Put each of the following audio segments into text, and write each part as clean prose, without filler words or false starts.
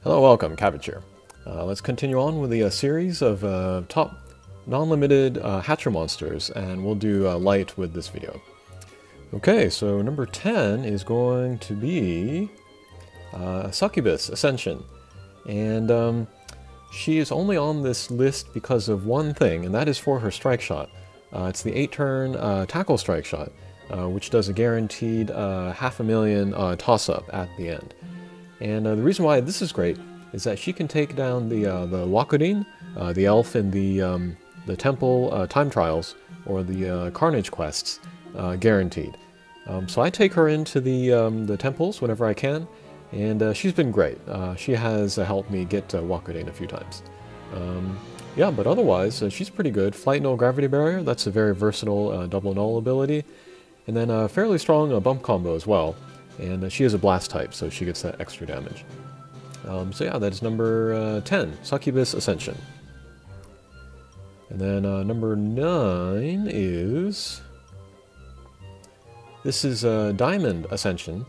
Hello, welcome, Cabbage here. Let's continue on with the series of top non-limited Hatcher monsters, and we'll do light with this video. Okay, so number 10 is going to be SUCCUBUS Ascension, and she is only on this list because of one thing, and that is for her strike shot. It's the 8-turn tackle strike shot, which does a guaranteed 500,000 toss-up at the end. And the reason why this is great is that she can take down the Wakudin, the elf in the temple time trials, or the Carnage quests, guaranteed. So I take her into the temples whenever I can, and she's been great. She has helped me get Wakudin a few times. Yeah, but otherwise, she's pretty good. Flight Null Gravity Barrier, that's a very versatile double null ability. And then a fairly strong bump combo as well. And she is a blast type, so she gets that extra damage. So yeah, that's number 10, SUCCUBUS Ascension. And then number 9 is... This is Diamond Ascension.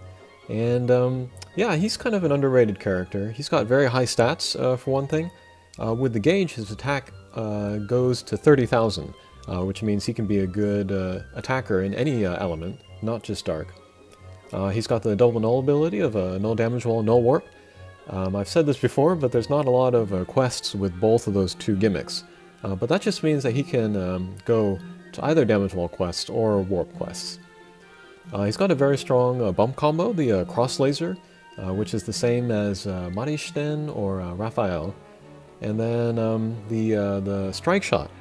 And yeah, he's kind of an underrated character. He's got very high stats, for one thing. With the gauge, his attack goes to 30,000, which means he can be a good attacker in any element, not just dark. He's got the double null ability of null damage wall, null warp. I've said this before, but there's not a lot of quests with both of those two gimmicks. But that just means that he can go to either damage wall quests or warp quests. He's got a very strong bump combo, the cross laser, which is the same as Marishten or Raphael. And then the strike shot,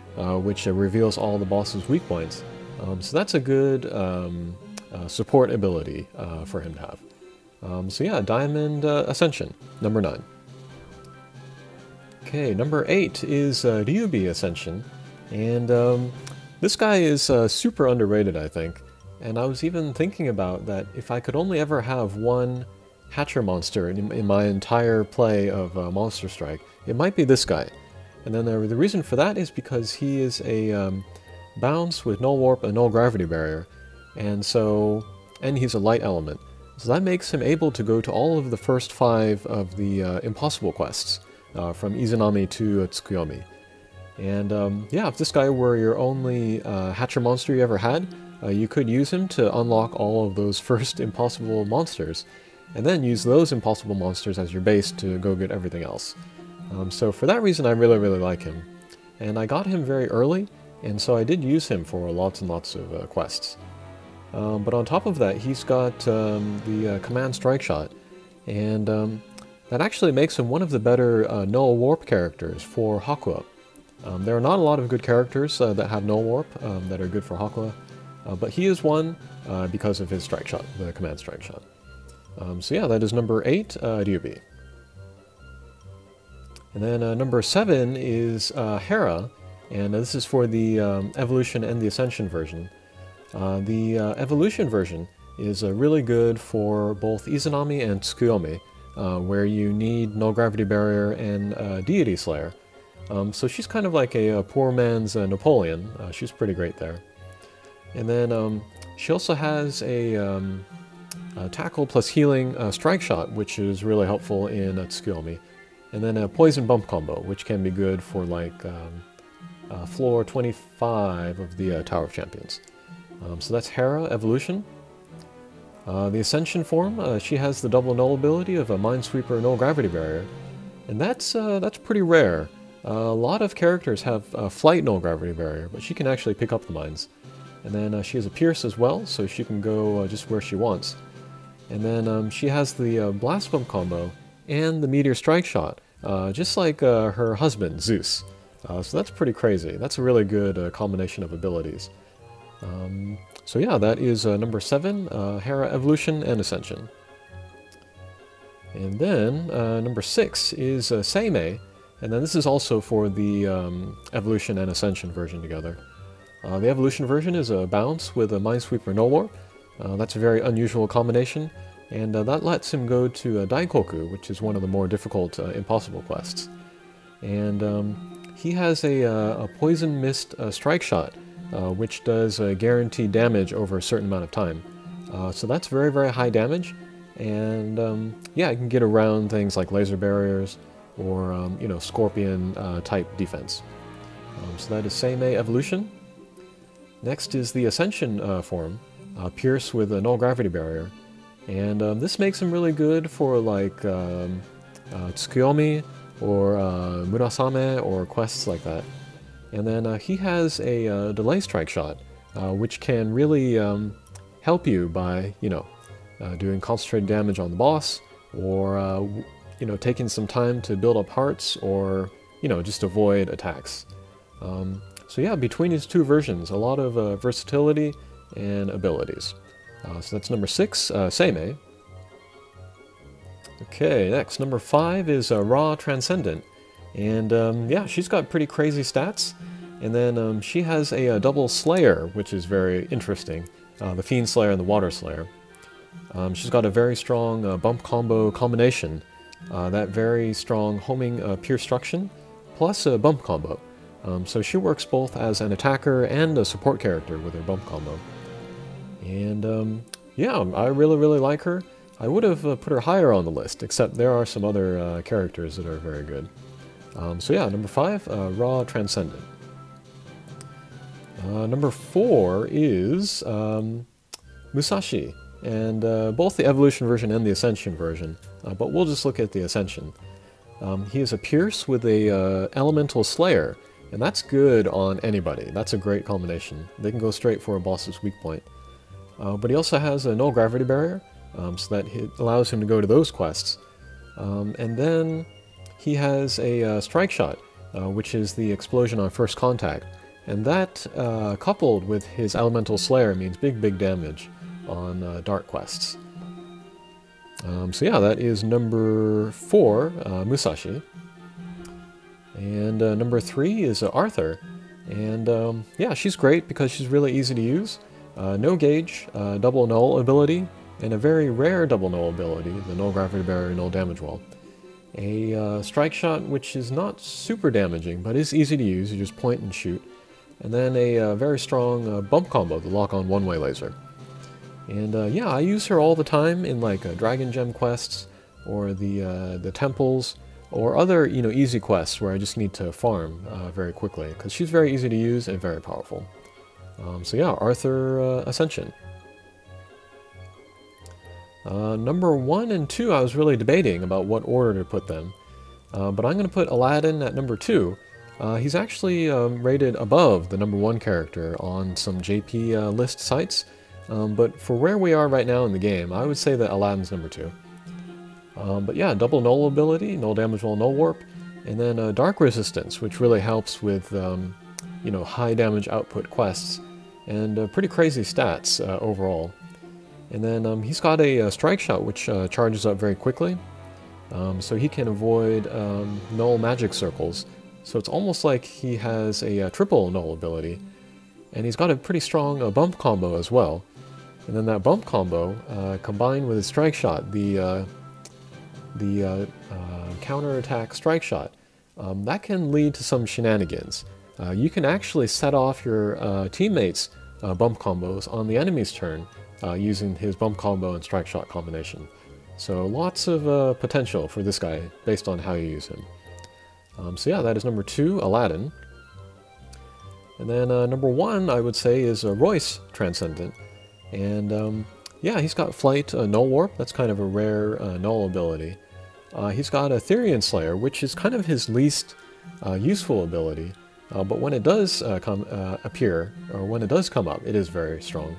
which reveals all the boss's weak points. So that's a good support ability for him to have. So yeah, Diamond Ascension, number 9. Okay, number 8 is Ryubi Ascension, and this guy is super underrated, I think. And I was even thinking about that if I could only ever have one Hatcher monster in my entire play of Monster Strike, it might be this guy. And then the reason for that is because he is a bounce with null warp and null gravity barrier. And he's a light element. So that makes him able to go to all of the first 5 of the impossible quests, from Izanami to Tsukuyomi. And yeah, if this guy were your only Hatcher monster you ever had, you could use him to unlock all of those first impossible monsters, and then use those impossible monsters as your base to go get everything else. So for that reason, I really like him. And I got him very early, and so I did use him for lots and lots of quests. But on top of that, he's got the command strike shot, and that actually makes him one of the better null warp characters for Hakua. There are not a lot of good characters that have null warp that are good for Hakua, but he is one because of his strike shot, the command strike shot. So yeah, that is number 8, Ryubi. And then number 7 is HERA, and this is for the Evolution and the Ascension version. The Evolution version is really good for both Izanami and Tsukuyomi, where you need Null Gravity Barrier and Deity Slayer. So she's kind of like a poor man's Napoleon. She's pretty great there. And then she also has a tackle plus healing strike shot, which is really helpful in Tsukuyomi. And then a poison bump combo, which can be good for like floor 25 of the Tower of Champions. So that's HERA Evolution. The Ascension form, she has the double null ability of a Minesweeper Null Gravity Barrier, and that's pretty rare. A lot of characters have Flight Null Gravity Barrier, but she can actually pick up the mines. And then she has a Pierce as well, so she can go just where she wants. And then she has the Blast Bump combo and the Meteor Strike Shot, just like her husband, Zeus. So that's pretty crazy. That's a really good combination of abilities. So yeah, that is number 7, HERA Evolution and Ascension. And then number 6 is SEIMEI, and then this is also for the Evolution and Ascension version together. The Evolution version is a bounce with a Minesweeper Null Warp. That's a very unusual combination, and that lets him go to Daikoku, which is one of the more difficult impossible quests. And he has a Poison Mist strike shot, which does guaranteed damage over a certain amount of time. So that's very high damage, and yeah, it can get around things like laser barriers or you know, scorpion type defense. So that is SEIMEI evolution. Next is the Ascension form, Pierce with a null gravity barrier, and this makes him really good for like Tsukuyomi or Murasame or quests like that. And then he has a delay strike shot, which can really help you by, you know, doing concentrated damage on the boss, or you know, taking some time to build up hearts, or you know, just avoid attacks. So yeah, between these two versions, a lot of versatility and abilities. So that's number 6, SEIMEI. Okay, next, number 5 is Raw Transcendent. And yeah, she's got pretty crazy stats. And then she has a double Slayer, which is very interesting. The Fiend Slayer and the Water Slayer. She's got a very strong bump combo combination. That very strong homing Pierstruction, plus a bump combo. So she works both as an attacker and a support character with her bump combo. And yeah, I really like her. I would have put her higher on the list, except there are some other characters that are very good. So yeah, number 5, Raw Transcendent. Number 4 is Musashi, and both the Evolution version and the Ascension version, but we'll just look at the Ascension. He is a Pierce with a Elemental Slayer, and that's good on anybody. That's a great combination. They can go straight for a boss's weak point. But he also has a null gravity barrier, so that it allows him to go to those quests. And then he has a strike shot, which is the explosion on first contact. And that, coupled with his Elemental Slayer, means big damage on dark quests. So yeah, that is number 4, Musashi. And number 3 is Arthur. And yeah, she's great because she's really easy to use. No gauge, double null ability, and a very rare double null ability, the null gravity barrier, null damage wall. A strike shot which is not super damaging, but is easy to use. You just point and shoot. And then a very strong bump combo, the lock-on one-way laser. And yeah, I use her all the time in like Dragon Gem quests, or the temples, or other, you know, easy quests where I just need to farm very quickly, because she's very easy to use and very powerful. So yeah, Arthur Ascension. Number 1 and 2, I was really debating about what order to put them, but I'm going to put Aladdin at number 2. He's actually rated above the number 1 character on some JP list sites, but for where we are right now in the game, I would say that Aladdin's number 2. But yeah, double null ability, null damage wall, null warp, and then dark resistance, which really helps with you know, high damage output quests, and pretty crazy stats overall. And then he's got a strike shot which charges up very quickly, so he can avoid null magic circles. So it's almost like he has a triple null ability, and he's got a pretty strong bump combo as well. And then that bump combo, combined with his strike shot, the counter-attack strike shot, that can lead to some shenanigans. You can actually set off your teammates' bump combos on the enemy's turn using his bump combo and strike shot combination. So lots of potential for this guy based on how you use him. So yeah, that is number 2, Aladdin. And then number 1, I would say, is ROYCE Transcendent. And yeah, he's got Flight, Null Warp. That's kind of a rare null ability. He's got Ethereal Slayer, which is kind of his least useful ability. But when it does appear, or when it does come up, it is very strong.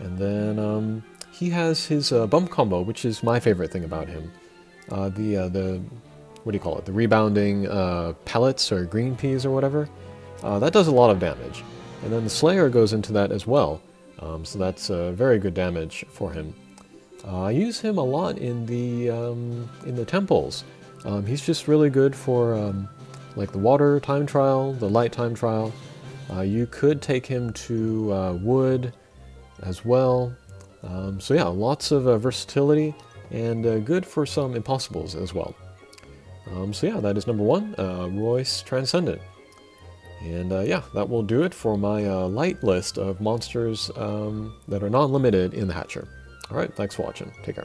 And then he has his bump combo, which is my favorite thing about him. The what do you call it? The rebounding pellets or green peas or whatever. That does a lot of damage. And then the Slayer goes into that as well. So that's very good damage for him. I use him a lot in the temples. He's just really good for like the water time trial, the light time trial. You could take him to wood as well. So yeah, lots of versatility, and good for some impossibles as well. So yeah, that is number 1, ROYCE Transcendent. And yeah, that will do it for my light list of monsters that are non-limited in the Hatcher. Alright, thanks for watching. Take care.